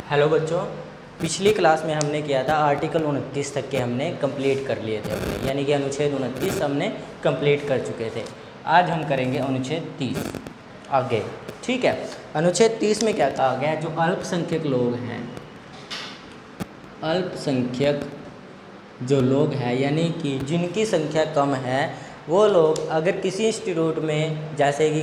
Hello बच्चों, पिछली class में हमने किया था आर्टिकल 29 तक के हमने कंप्लीट कर लिए थे अपने, यानी कि अनुच्छेद 29 हमने कंप्लीट कर चुके थे। आज हम करेंगे अनुच्छेद 30 आगे। ठीक है, अनुच्छेद 30 में क्या कहा गया है? जो अल्पसंख्यक लोग हैं, अल्पसंख्यक जो लोग हैं यानी कि जिनकी संख्या कम है, वो लोग अगर किसी इंस्टीट्यूट में जैसे कि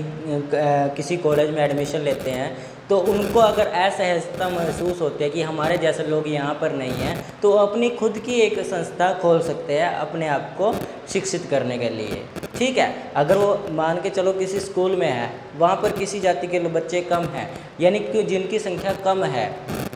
किसी कॉलेज में एडमिशन लेते हैं तो उनको अगर असहजता महसूस होती है कि हमारे जैसे लोग यहाँ पर नहीं हैं, तो अपनी खुद की एक संस्था खोल सकते हैं अपने आप को शिक्षित करने के लिए। ठीक है, अगर वो मान के चलो किसी स्कूल में है, वहाँ पर किसी जाति के बच्चे कम हैं, यानी कि जिनकी संख्या कम है,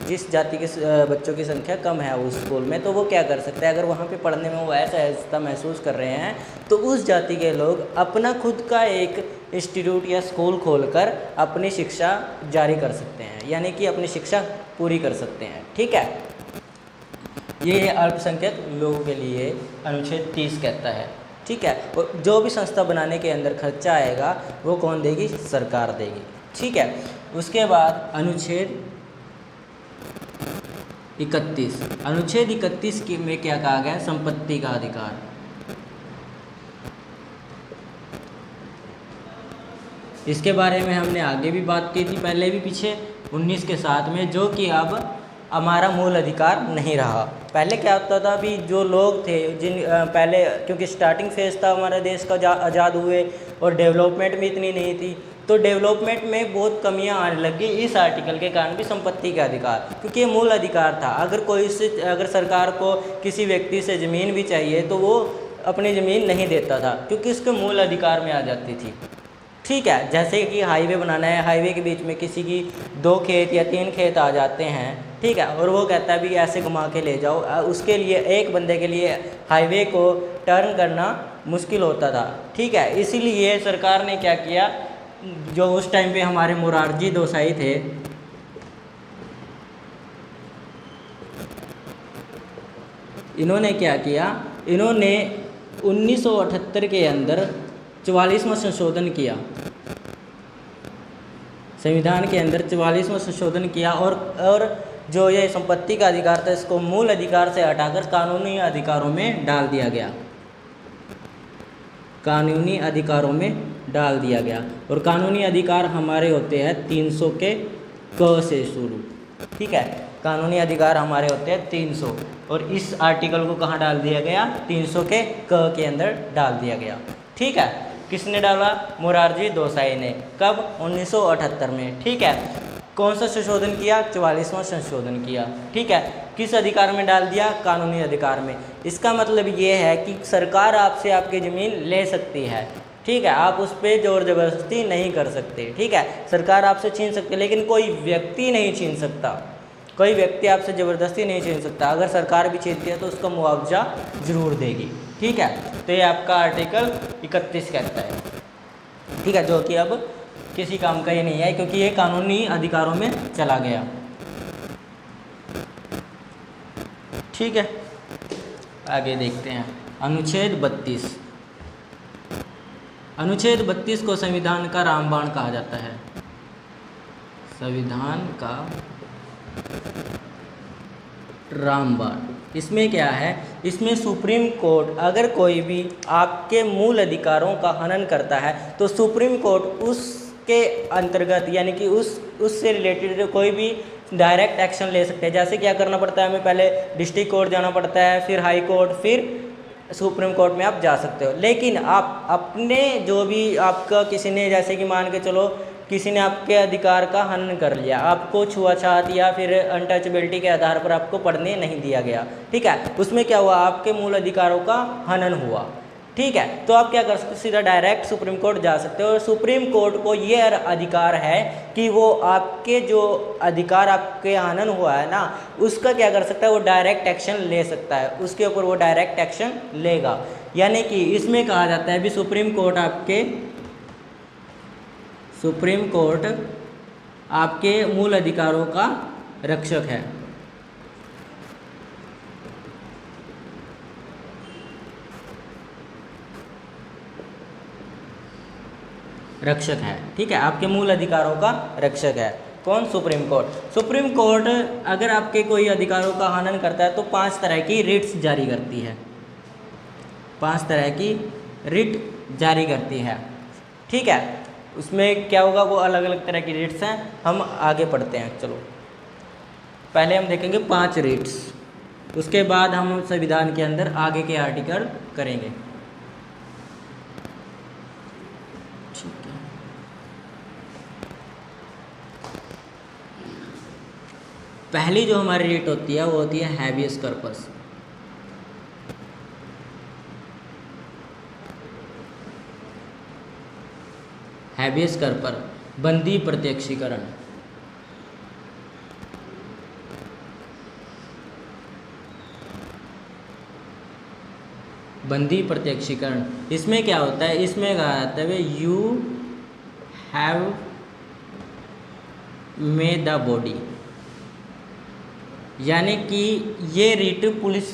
जिस जाति के बच्चों की संख्या कम है उस स्कूल में, तो वो क्या कर सकते हैं? अगर वहाँ पे पढ़ने में वो असहजता महसूस कर रहे हैं तो उस जाति के लोग अपना खुद का एक इंस्टीट्यूट या स्कूल खोलकर अपनी शिक्षा जारी कर सकते हैं, यानी कि अपनी शिक्षा पूरी कर सकते हैं। ठीक है, ये अल्पसंख्यक लोगों के लिए अनुच्छेद 30 कहता है। ठीक है, और जो भी संस्था बनाने के अंदर खर्चा आएगा वो कौन देगी? सरकार देगी। ठीक है, उसके बाद अनुच्छेद 31, अनुच्छेद 31 में क्या कहा गया? संपत्ति का अधिकार। इसके बारे में हमने आगे भी बात की थी, पहले भी पीछे 19 के साथ में, जो कि अब हमारा मूल अधिकार नहीं रहा। पहले क्या होता था? अभी जो लोग थे जिन पहले, क्योंकि स्टार्टिंग फेज था हमारे देश का आज़ाद हुए और डेवलपमेंट भी इतनी नहीं थी, तो डेवलपमेंट में बहुत कमियां आने लगी इस आर्टिकल के कारण भी। संपत्ति का अधिकार, क्योंकि ये मूल अधिकार था। अगर सरकार को किसी व्यक्ति से ज़मीन भी चाहिए तो वो अपनी ज़मीन नहीं देता था, क्योंकि उसके मूल अधिकार में आ जाती थी। ठीक है, जैसे कि हाईवे बनाना है, हाईवे के बीच में किसी की 2 खेत या 3 खेत आ जाते हैं, ठीक है, और वो कहता है भी ऐसे घुमा के ले जाओ, उसके लिए एक बंदे के लिए हाईवे को टर्न करना मुश्किल होता था। ठीक है, इसीलिए सरकार ने क्या किया, जो उस टाइम पे हमारे मोरारजी देसाई थे, इन्होंने क्या किया? इन्होंने 1978 के अंदर 44वां संशोधन किया, संविधान के अंदर 44वां संशोधन किया, और जो ये संपत्ति का अधिकार था इसको मूल अधिकार से हटाकर कानूनी अधिकारों में डाल दिया गया, कानूनी अधिकारों में डाल दिया गया। और कानूनी अधिकार हमारे होते हैं 300 के क से शुरू। ठीक है, कानूनी अधिकार हमारे होते हैं 300, और इस आर्टिकल को कहाँ डाल दिया गया? 300 के क के अंदर डाल दिया गया। ठीक है, किसने डाला? मोरारजी देसाई ने। कब? 1978 में। ठीक है, कौन सा संशोधन किया? 44वां संशोधन किया। ठीक है, किस अधिकार में डाल दिया? कानूनी अधिकार में। इसका मतलब ये है कि सरकार आपसे आपकी ज़मीन ले सकती है। ठीक है, आप उस पर जोर ज़बरदस्ती नहीं कर सकते। ठीक है, सरकार आपसे छीन सकती है, लेकिन कोई व्यक्ति नहीं छीन सकता, कोई व्यक्ति आपसे ज़बरदस्ती नहीं छीन सकता। अगर सरकार भी छीनती है तो उसका मुआवजा ज़रूर देगी। ठीक है, तो ये आपका आर्टिकल 31 कहता है। ठीक है, जो कि अब किसी काम का ही नहीं है, क्योंकि ये कानूनी अधिकारों में चला गया। ठीक है, आगे देखते हैं अनुच्छेद 32। अनुच्छेद 32 को संविधान का रामबाण कहा जाता है। संविधान का रामबाण। इसमें क्या है? इसमें सुप्रीम कोर्ट अगर कोई भी आपके मूल अधिकारों का हनन करता है तो सुप्रीम कोर्ट उसके अंतर्गत, यानी कि उससे रिलेटेड कोई भी डायरेक्ट एक्शन ले सकते हैं। जैसे क्या करना पड़ता है? हमें पहले डिस्ट्रिक्ट कोर्ट जाना पड़ता है, फिर हाई कोर्ट, फिर सुप्रीम कोर्ट में आप जा सकते हो। लेकिन आप अपने जो भी आपका किसी ने, जैसे कि मान के चलो किसी ने आपके अधिकार का हनन कर लिया, आपको छुआछात या फिर अनटचेबिलिटी के आधार पर आपको पढ़ने नहीं दिया गया। ठीक है, उसमें क्या हुआ? आपके मूल अधिकारों का हनन हुआ। ठीक है, तो आप क्या कर सकते? सीधा डायरेक्ट सुप्रीम कोर्ट जा सकते हो, और सुप्रीम कोर्ट को ये अधिकार है कि वो आपके जो अधिकार आपके हनन हुआ है ना, उसका क्या कर सकता है? वो डायरेक्ट एक्शन ले सकता है, उसके ऊपर वो डायरेक्ट एक्शन लेगा। यानी कि इसमें कहा जाता है भी सुप्रीम कोर्ट आपके मूल अधिकारों का रक्षक है। ठीक है, आपके मूल अधिकारों का रक्षक है। कौन? Supreme court. सुप्रीम कोर्ट अगर आपके कोई अधिकारों का हनन करता है तो 5 तरह की रिट्स जारी करती है, 5 तरह की रिट जारी करती है। ठीक है, उसमें क्या होगा, वो अलग अलग तरह की रिट्स हैं। हम आगे पढ़ते हैं, चलो पहले हम देखेंगे 5 रिट्स, उसके बाद हम संविधान के अंदर आगे के आर्टिकल करेंगे। ठीक है, पहली जो हमारी रिट होती है वो होती है हैबियस कॉर्पस। हैबियस कॉर्पस बंदी प्रत्यक्षीकरण। बंदी प्रत्यक्षीकरण, इसमें क्या होता है, इसमें कहा जाता है you have made the body, यानी कि ये रिट पुलिस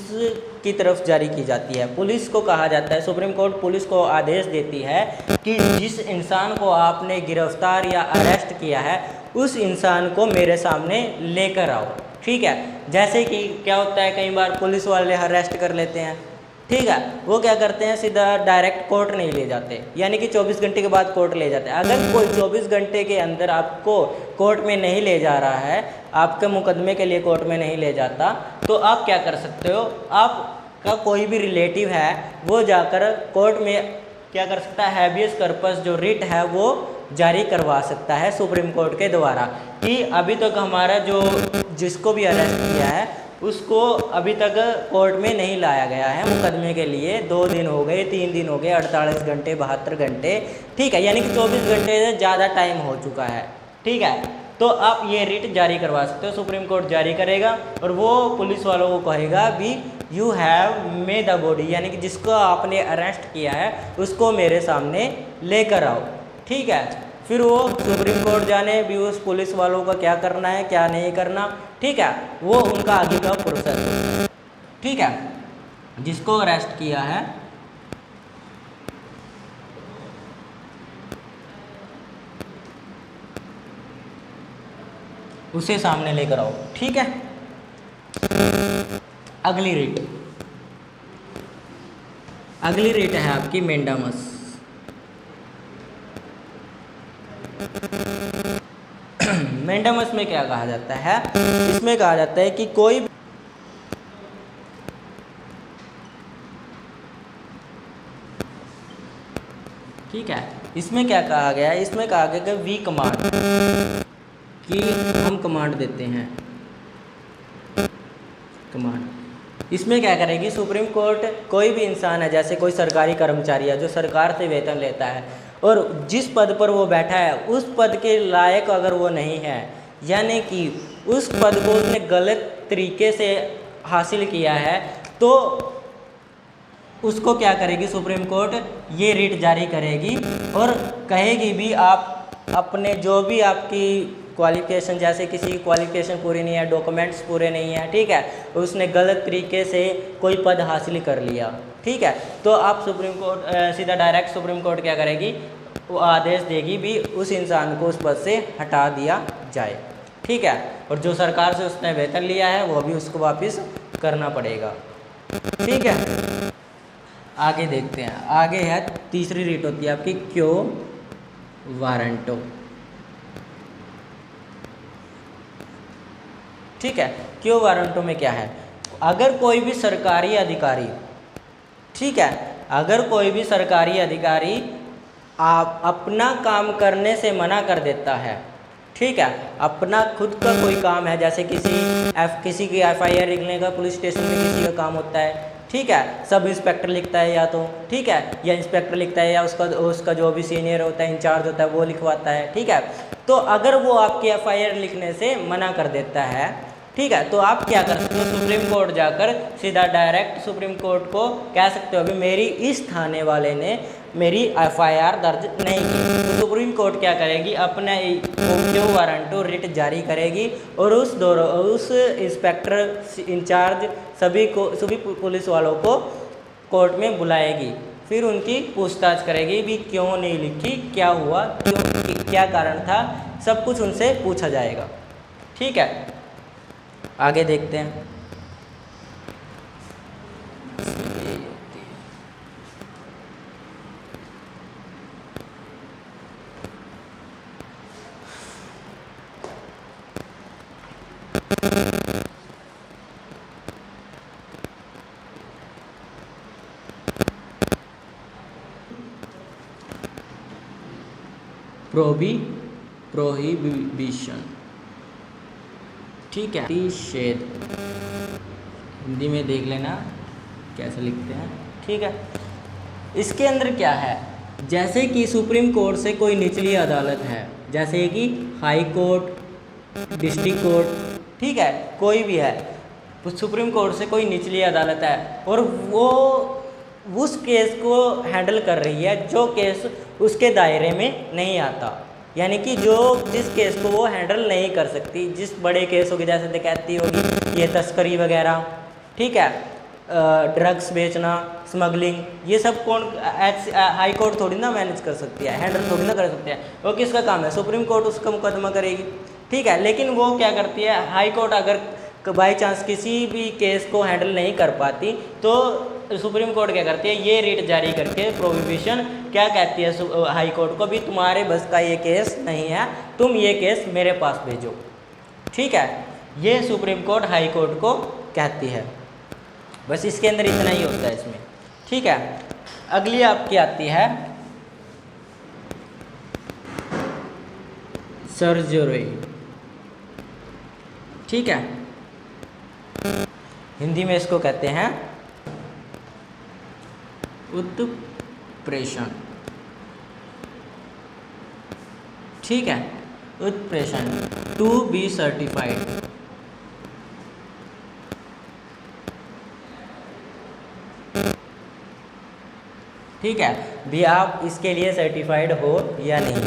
की तरफ जारी की जाती है। पुलिस को कहा जाता है, सुप्रीम कोर्ट पुलिस को आदेश देती है कि जिस इंसान को आपने गिरफ्तार या अरेस्ट किया है उस इंसान को मेरे सामने लेकर आओ। ठीक है, जैसे कि क्या होता है, कई बार पुलिस वाले अरेस्ट कर लेते हैं, ठीक है, वो क्या करते हैं, सीधा डायरेक्ट कोर्ट नहीं ले जाते, यानी कि 24 घंटे के बाद कोर्ट ले जाते हैं। अगर कोई 24 घंटे के अंदर आपको कोर्ट में नहीं ले जा रहा है, आपके मुकदमे के लिए कोर्ट में नहीं ले जाता, तो आप क्या कर सकते हो, आपका कोई भी रिलेटिव है वो जाकर कोर्ट में क्या कर सकता है, हैबियस कॉर्पस जो रिट है वो जारी करवा सकता है सुप्रीम कोर्ट के द्वारा, कि अभी तक हमारा जो जिसको भी अरेस्ट किया है उसको अभी तक कोर्ट में नहीं लाया गया है मुकदमे के लिए। 2 दिन हो गए, 3 दिन हो गए, 48 घंटे, 72 घंटे, ठीक है, यानी कि 24 घंटे से ज़्यादा टाइम हो चुका है। ठीक है, तो आप ये रिट जारी करवा सकते हो, सुप्रीम कोर्ट जारी करेगा और वो पुलिस वालों को कहेगा भी you have made the body, यानी कि जिसको आपने अरेस्ट किया है उसको मेरे सामने लेकर आओ। ठीक है, फिर वो सुप्रीम कोर्ट जाने भी उस पुलिस वालों का क्या करना है क्या नहीं करना, ठीक है, वो उनका आगे का प्रोसेस है। ठीक है, जिसको अरेस्ट किया है उसे सामने लेकर आओ। ठीक है, अगली रिट, अगली रिट है आपकी मेंडामस। मेंडामस में क्या कहा जाता है, इसमें कहा जाता है कि कोई ठीक है, इसमें क्या कहा गया है, इसमें कहा गया कि वी कमांड, कि हम कमांड देते हैं, कमांड। इसमें क्या करेगी सुप्रीम कोर्ट, कोई भी इंसान है जैसे कोई सरकारी कर्मचारी है जो सरकार से वेतन लेता है और जिस पद पर वो बैठा है उस पद के लायक अगर वो नहीं है, यानी कि उस पद को उसने गलत तरीके से हासिल किया है, तो उसको क्या करेगी सुप्रीम कोर्ट, ये रिट जारी करेगी और कहेगी भी आप अपने जो भी आपकी क्वालिफिकेशन, जैसे किसी की क्वालिफिकेशन पूरी नहीं है, डॉक्यूमेंट्स पूरे नहीं है, ठीक है, उसने गलत तरीके से कोई पद हासिल कर लिया, ठीक है, तो आप सुप्रीम कोर्ट सीधा डायरेक्ट सुप्रीम कोर्ट क्या करेगी, वो आदेश देगी भी उस इंसान को उस पद से हटा दिया जाए। ठीक है, और जो सरकार से उसने वेतन लिया है वो भी उसको वापस करना पड़ेगा। ठीक है, आगे देखते हैं, आगे है तीसरी रिट होती है आपकी क्यो वारंटो। ठीक है, क्यो वारंटो में क्या है, अगर कोई भी सरकारी अधिकारी, ठीक है, अगर कोई भी सरकारी अधिकारी आप अपना काम करने से मना कर देता है, ठीक है, अपना खुद का कोई काम है, जैसे किसी की FIR लिखने का पुलिस स्टेशन में किसी का काम होता है, ठीक है, सब इंस्पेक्टर लिखता है या तो, ठीक है, या इंस्पेक्टर लिखता है या उसका जो भी सीनियर होता है, इंचार्ज होता है वो लिखवाता है। ठीक है, तो अगर वो आपकी FIR लिखने से मना कर देता है, ठीक है, तो आप क्या कर सकते हो, सुप्रीम कोर्ट जाकर सीधा डायरेक्ट सुप्रीम कोर्ट को कह सकते हो अभी मेरी इस थाने वाले ने मेरी FIR दर्ज नहीं की, तो सुप्रीम कोर्ट क्या करेगी, अपना क्यो वारंटो रिट जारी करेगी और उस इंस्पेक्टर, इंचार्ज सभी पुलिस वालों को कोर्ट में बुलाएगी, फिर उनकी पूछताछ करेगी भी क्यों नहीं लिखी, क्या हुआ, क्यों, क्या कारण था, सब कुछ उनसे पूछा जाएगा। ठीक है, आगे देखते हैं। प्रोहिबिशन, ठीक है, निषेध, हिंदी में देख लेना कैसे लिखते हैं। ठीक है, इसके अंदर क्या है, जैसे कि सुप्रीम कोर्ट से कोई निचली अदालत है, जैसे कि हाई कोर्ट, डिस्ट्रिक्ट कोर्ट, ठीक है, कोई भी है, तो सुप्रीम कोर्ट से कोई निचली अदालत है और वो उस केस को हैंडल कर रही है जो केस उसके दायरे में नहीं आता, यानी कि जिस केस को वो हैंडल नहीं कर सकती, जिस बड़े केसों की जैसे डकैती होगी, ये तस्करी वगैरह, ठीक है, ड्रग्स बेचना, स्मगलिंग, ये सब कौन, हाई कोर्ट थोड़ी ना मैनेज कर सकती है, हैंडल थोड़ी ना कर सकती है, वो किसका काम है, सुप्रीम कोर्ट उसका मुकदमा करेगी। ठीक है, लेकिन वो क्या करती है, हाई कोर्ट अगर बाई चांस किसी भी केस को हैंडल नहीं कर पाती तो सुप्रीम कोर्ट क्या करती है, ये रिट जारी करके प्रोहिबिशन क्या कहती है हाई कोर्ट को, भी तुम्हारे बस का ये केस नहीं है, तुम ये केस मेरे पास भेजो। ठीक है, ये सुप्रीम कोर्ट हाई कोर्ट को कहती है। बस इसके अंदर इतना ही होता है इसमें। ठीक है, अगली आपकी आती है सर्जरी। ठीक है, हिंदी में इसको कहते हैं उत्प्रेषण। ठीक है, उत्प्रेषण, टू बी सर्टिफाइड। ठीक है, भी आप इसके लिए सर्टिफाइड हो या नहीं हो,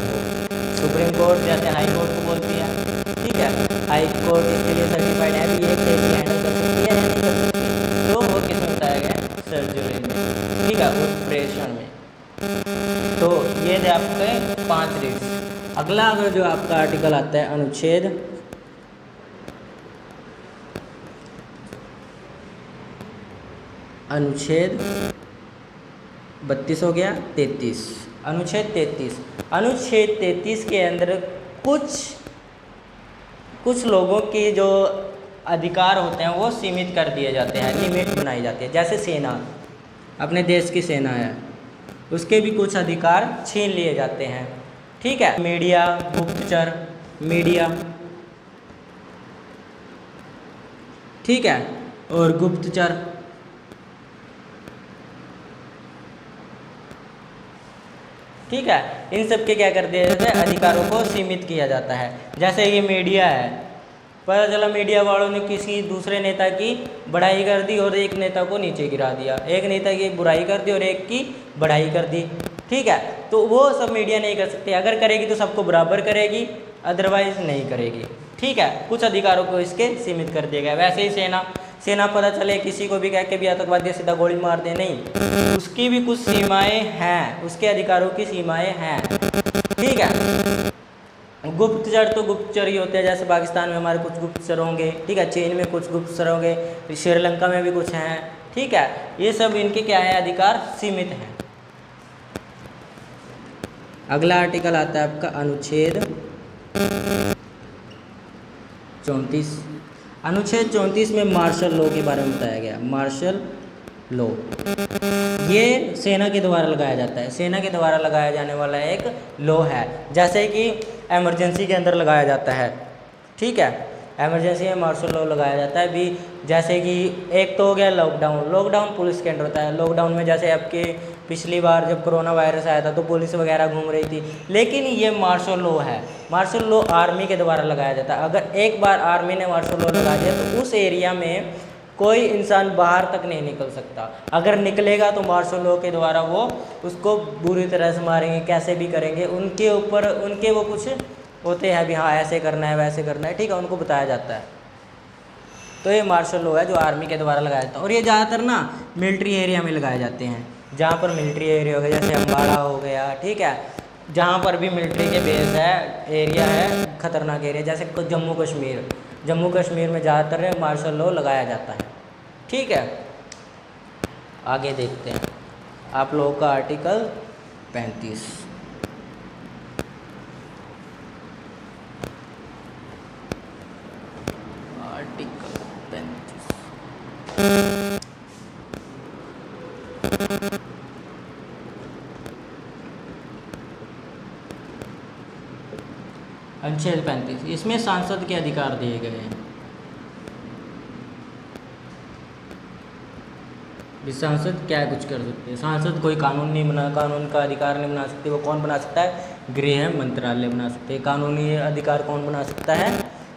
सुप्रीम कोर्ट जैसे हाई कोर्ट को बोलती है। ठीक है, हाई कोर्ट इसके लिए सर्टिफाइड है भी, ये केस हैंडल कर सकती है या नहीं कर सकती, तो वो किस में बताया गया है, सर्जरी में। ठीक है, उत्प्रेषण में। तो ये थे आपके 5 रीड्स। अगला अगर जो आपका आर्टिकल आता है अनुच्छेद 32 हो गया, 33, अनुच्छेद 33। अनुच्छेद 33 के अंदर कुछ लोगों के जो अधिकार होते हैं वो सीमित कर दिए जाते हैं, लिमिट बनाई जाती है। जैसे सेना, अपने देश की सेना है, उसके भी कुछ अधिकार छीन लिए जाते हैं। ठीक है, मीडिया, गुप्तचर मीडिया, ठीक है, और गुप्तचर, ठीक है, इन सब के क्या कर दिया जाता है, अधिकारों को सीमित किया जाता है। जैसे ये मीडिया है, पता चला मीडिया वालों ने किसी दूसरे नेता की बढ़ाई कर दी और एक नेता को नीचे गिरा दिया, एक नेता की बुराई कर दी और एक की बढ़ाई कर दी। ठीक है, तो वो सब मीडिया नहीं कर सकती, अगर करेगी तो सबको बराबर करेगी, अदरवाइज नहीं करेगी। ठीक है, कुछ अधिकारों को इसके सीमित कर दिया गया। वैसे ही सेना पता चले किसी को भी कह के भी आतंकवादी सीधा गोली मार दे, नहीं, उसकी भी कुछ सीमाएं हैं, उसके अधिकारों की सीमाएं हैं। ठीक है, गुप्तचर तो गुप्तचर ही होते हैं, जैसे पाकिस्तान में हमारे कुछ गुप्तचर होंगे, ठीक है, चीन में कुछ गुप्तचर होंगे, श्रीलंका में भी कुछ हैं। ठीक है, ये सब इनके क्या है, अधिकार सीमित हैं। अगला आर्टिकल आता है आपका अनुच्छेद 34। अनुच्छेद 34 में मार्शल लॉ के बारे में बताया गया। मार्शल लॉ ये सेना के द्वारा लगाया जाता है, सेना के द्वारा लगाया जाने वाला एक लॉ है, जैसे कि इमरजेंसी के अंदर लगाया जाता है। ठीक है, इमरजेंसी में मार्शल लॉ लगाया जाता है भी। जैसे कि एक तो हो गया लॉकडाउन पुलिस के अंडर होता है। लॉकडाउन में जैसे आपके पिछली बार जब कोरोना वायरस आया था तो पुलिस वगैरह घूम रही थी, लेकिन ये मार्शल लॉ है। मार्शल लॉ आर्मी के द्वारा लगाया जाता है। अगर एक बार आर्मी ने मार्शल लॉ लगा दिया तो उस एरिया में कोई इंसान बाहर तक नहीं निकल सकता। अगर निकलेगा तो मार्शल लॉ के द्वारा वो उसको बुरी तरह से मारेंगे, कैसे भी करेंगे, उनके ऊपर उनके वो कुछ होते हैं भी, हाँ ऐसे करना है वैसे करना है। ठीक है, उनको बताया जाता है। तो ये मार्शल लॉ है जो आर्मी के द्वारा लगाया जाता है, और ये ज़्यादातर ना मिलिट्री एरिया में लगाए जाते हैं, जहाँ पर मिलिट्री एरिया हो गया, जैसे अम्बाड़ा हो गया, ठीक है, जहाँ पर भी मिलिट्री के बेस है, एरिया है, खतरनाक एरिया, जैसे जम्मू कश्मीर, जम्मू कश्मीर में ज़्यादातर मार्शल लॉ लगाया जाता है। ठीक है, आगे देखते हैं आप लोगों का आर्टिकल 35। आर्टिकल 35 अनुच्छेद 35, इसमें सांसद के अधिकार दिए गए हैं। सांसद क्या कुछ कर सकते हैं? सांसद कोई कानून नहीं बना, कानून का अधिकार नहीं बना सकते। वो कौन बना सकता है? गृह मंत्रालय बना सकते हैं। कानूनी अधिकार कौन बना सकता है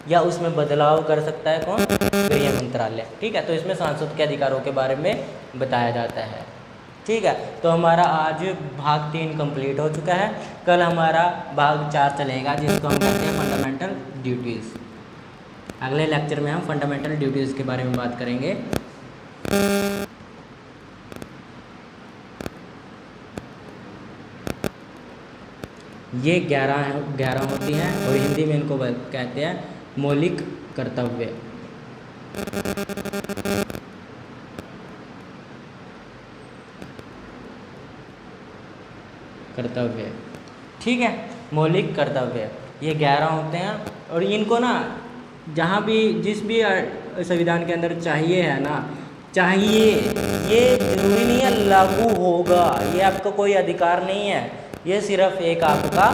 या उसमें बदलाव कर सकता है? कौन? गृह मंत्रालय। ठीक है, तो इसमें सांसद के अधिकारों के बारे में बताया जाता है। ठीक है, तो हमारा आज भाग 3 कंप्लीट हो चुका है। कल हमारा भाग 4 चलेगा, जिसको हम कहते हैं फंडामेंटल ड्यूटीज़। अगले लेक्चर में हम फंडामेंटल ड्यूटीज़ के बारे में बात करेंगे। ये 11 होती हैं और हिंदी में इनको कहते हैं मौलिक कर्तव्य। कर्तव्य, ठीक है, मौलिक कर्तव्य ये 11 होते हैं। और इनको ना जहाँ भी जिस भी संविधान के अंदर चाहिए है ना, चाहिए, ये जरूरी नहीं है लागू होगा, ये आपका कोई अधिकार नहीं है, ये सिर्फ एक आपका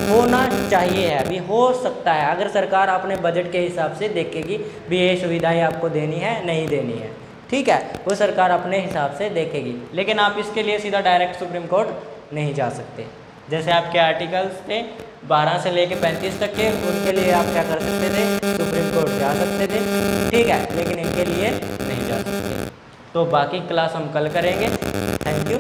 होना चाहिए है। अभी हो सकता है अगर सरकार अपने बजट के हिसाब से देखेगी भी ये सुविधाएं आपको देनी है नहीं देनी है, ठीक है, वो सरकार अपने हिसाब से देखेगी। लेकिन आप इसके लिए सीधा डायरेक्ट सुप्रीम कोर्ट नहीं जा सकते। जैसे आपके आर्टिकल्स थे 12 से लेके 35 तक के, उनके लिए आप क्या कर सकते थे? सुप्रीम कोर्ट जा सकते थे, ठीक है, लेकिन इनके लिए नहीं जा सकते। तो बाकी क्लास हम कल करेंगे। Thank you.